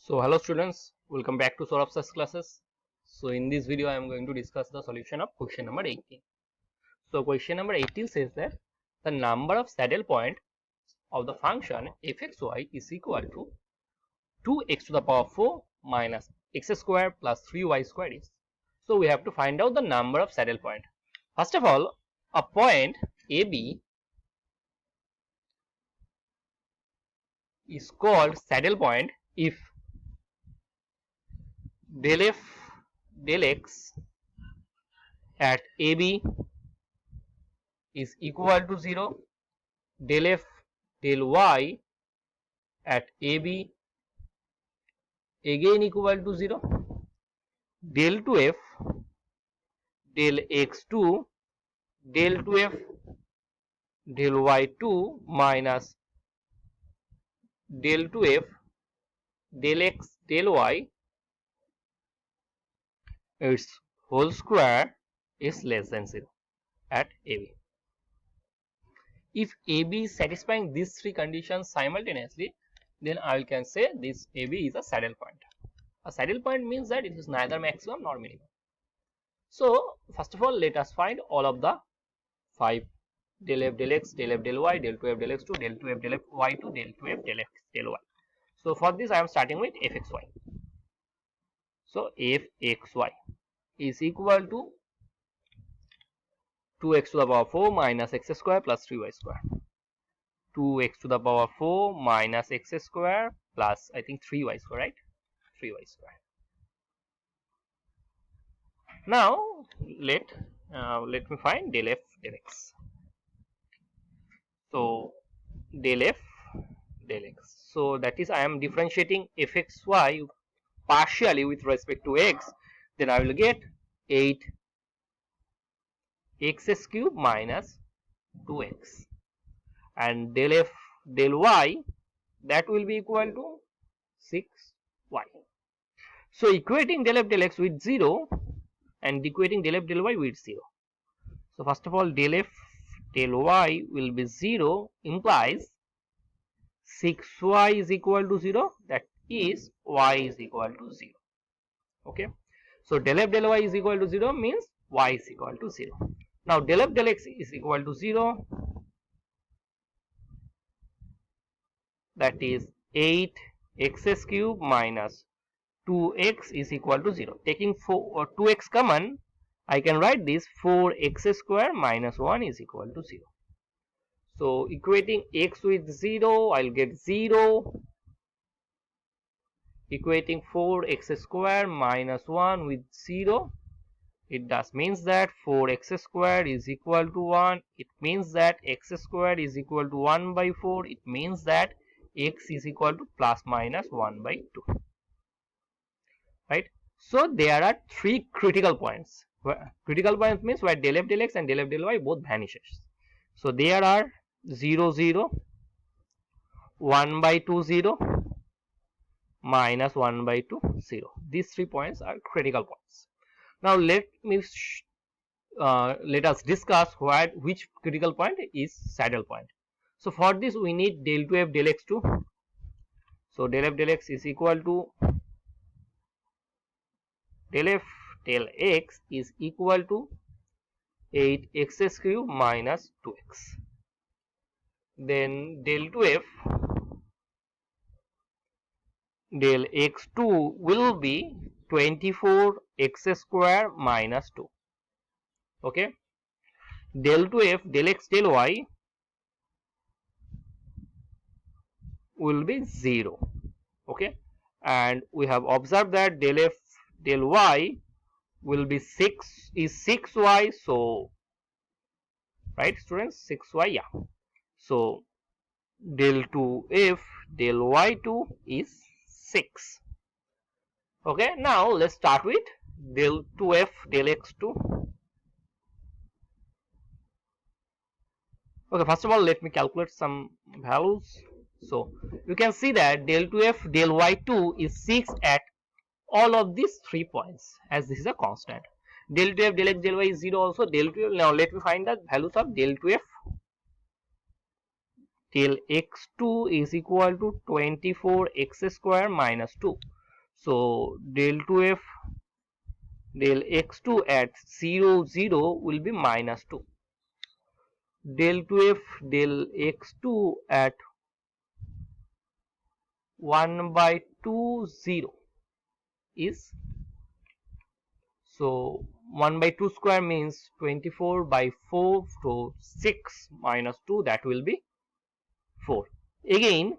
So hello students, welcome back to Saurabh Sir's classes. So in this video I am going to discuss the solution of question number 18. So question number 18 says that the number of saddle point of the function fxy is equal to 2x to the power 4 minus x square plus 3y square is. So we have to find out the number of saddle point. First of all, a point AB is called saddle point if del f del x at AB is equal to 0, del f del y at AB again equal to 0, del 2f del x2 del 2f del y2 minus del 2f del x del y its whole square is less than 0 at AB. If AB is satisfying these three conditions simultaneously, then I can say this AB is a saddle point. A saddle point means that it is neither maximum nor minimum. So first of all, let us find all of the 5 del f del x, del f del y, del 2f del x2, del 2f del y2, del 2f del x del y. So for this I am starting with fxy. So fxy is equal to 2x to the power 4 minus x square plus 3y square. 2x to the power 4 minus x square plus I think 3y square, right? 3y square. Now let me find del f del x. So del f del x. So that is I am differentiating fxy partially with respect to x. Then I will get 8 x cube minus 2x, and del f del y, that will be equal to 6y. So equating del f del x with 0 and equating del f del y with 0. So first of all, del f del y will be 0 implies 6y is equal to 0, that is y is equal to 0. Okay, so del f del y is equal to 0 means y is equal to 0. Now del f del x is equal to 0, that is 8x cube minus 2x is equal to 0. Taking 2x common, I can write this 4x square minus 1 is equal to 0. So equating x with 0, I'll get 0. Equating 4x square minus 1 with 0, it does means that 4x square is equal to 1. It means that x square is equal to 1 by 4. It means that x is equal to plus minus 1 by 2. Right? So there are three critical points. Critical points means where del f del x and del f del y both vanishes. So there are 0 0, 1 by 2 0, minus 1 by 2 0. These 3 points are critical points. Now let us discuss which critical point is saddle point. So for this we need del 2f del x2. So del f del x is equal to del f del x is equal to 8x cube minus 2x. Then del 2f del x2 will be 24x square minus 2. Okay, del 2f del x del y will be 0. Okay, and we have observed that del f del y will be 6y. So right students, 6y, yeah. So del 2f del y2 is 6. Okay, now let's start with del 2f del x2. Okay, first of all let me calculate some values. So you can see that del 2f del y2 is 6 at all of these 3 points, as this is a constant. Del 2f del x del y is 0 also. Del 2f, now let me find the values of del 2f del x2 is equal to 24x square minus 2. So del 2f del x2 at 0 0 will be minus 2. Del 2f del x2 at 1 by 2 0 is, so 1 by 2 square means 24 by 4, so 6 minus 2, that will be 4. Again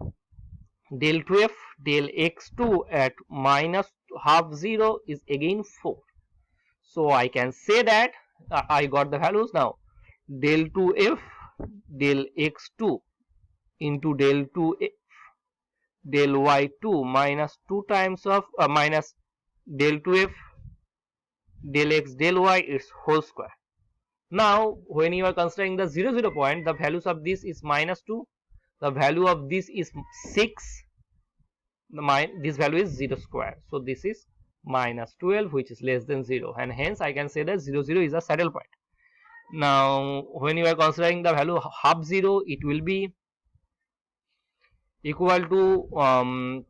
del 2f del x2 at minus half 0 is again 4. So I can say that I got the values now. Del 2f del x2 into del 2f del y2 minus 2 times of minus del 2f del x del y is whole square. Now when you are considering the 0 0 point, the values of this is minus 2, the value of this is 6, this value is 0 square, so this is minus 12, which is less than 0, and hence I can say that 0 0 is a saddle point. Now when you are considering the value half 0, it will be equal to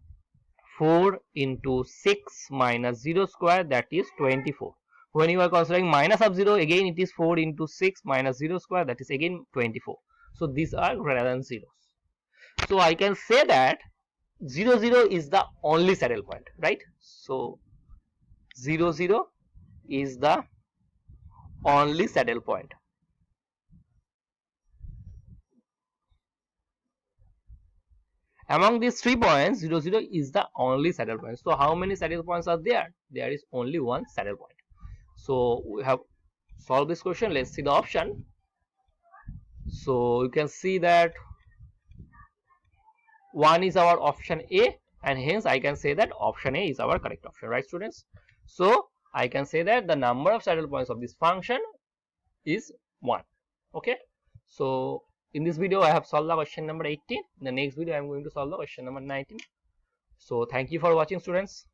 4 into 6 minus 0 square, that is 24. When you are considering minus of 0, again it is 4 into 6 minus 0 square, that is again 24. So these are greater than zeros. So I can say that 0 0 is the only saddle point, right? So 0 0 is the only saddle point. Among these 3 points, 0 0 is the only saddle point. So how many saddle points are there? There is only one saddle point. So we have solved this question. Let's see the option. So you can see that 1 is our option A, and hence I can say that option A is our correct option, right students? So I can say that the number of saddle points of this function is 1. Okay, so in this video I have solved the question number 18. In the next video I am going to solve the question number 19. So thank you for watching, students.